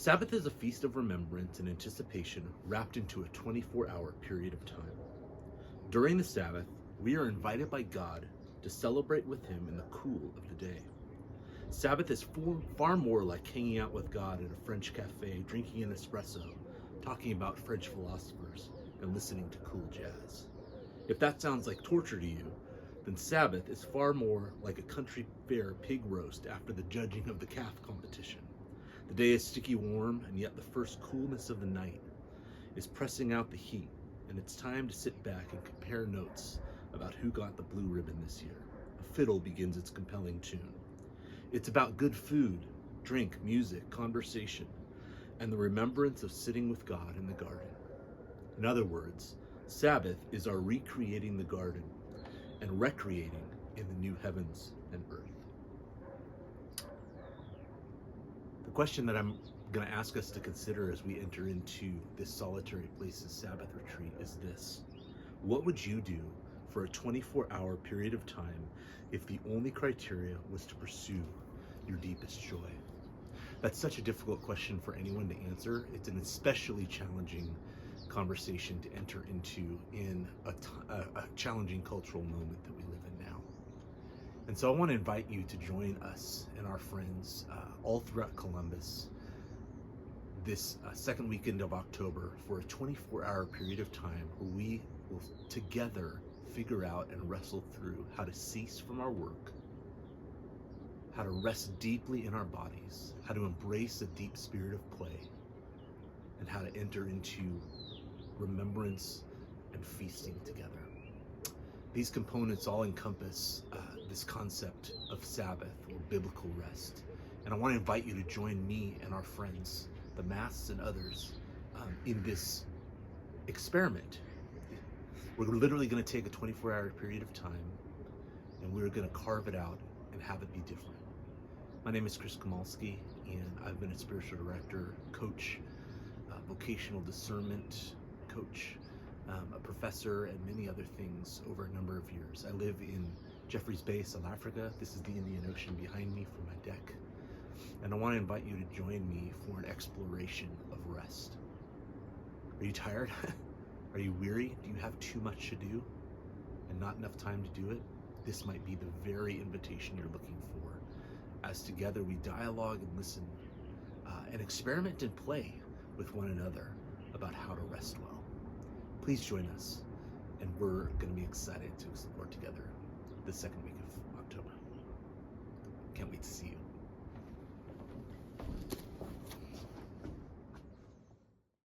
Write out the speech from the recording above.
Sabbath is a feast of remembrance and anticipation wrapped into a 24-hour period of time. During the Sabbath, we are invited by God to celebrate with Him in the cool of the day. Sabbath is far more like hanging out with God at a French cafe, drinking an espresso, talking about French philosophers, and listening to cool jazz. If that sounds like torture to you, then Sabbath is far more like a country fair pig roast after the judging of the calf competition. The day is sticky warm, and yet the first coolness of the night is pressing out the heat, and it's time to sit back and compare notes about who got the blue ribbon this year. A fiddle begins its compelling tune. It's about good food, drink, music, conversation, and the remembrance of sitting with God in the garden. In other words, Sabbath is our recreating the garden and recreating in the new heavens and earth. The question that I'm going to ask us to consider as we enter into this solitary places Sabbath retreat is this: what would you do for a 24-hour period of time if the only criteria was to pursue your deepest joy? That's such a difficult question for anyone to answer. It's an especially challenging conversation to enter into in a challenging cultural moment that we live in now. And so I want to invite you to join us and our friends all throughout Columbus this second weekend of October for a 24-hour period of time where we will together figure out and wrestle through how to cease from our work, how to rest deeply in our bodies, how to embrace a deep spirit of play, and how to enter into remembrance and feasting together. These components all encompass this concept of Sabbath or biblical rest. And I want to invite you to join me and our friends, the Masts and others, in this experiment. We're literally going to take a 24-hour period of time and we're going to carve it out and have it be different. My name is Kamalski, and I've been a spiritual director, coach, vocational discernment coach, a professor, and many other things over a number of years. I live in Jeffreys Bay, South Africa. This is the Indian Ocean behind me from my deck. And I want to invite you to join me for an exploration of rest. Are you tired? Are you weary? Do you have too much to do and not enough time to do it? This might be the very invitation you're looking for, as together we dialogue and listen and experiment and play with one another about how to rest well. Please join us, and we're going to be excited to explore together the second week of October. Can't wait to see you.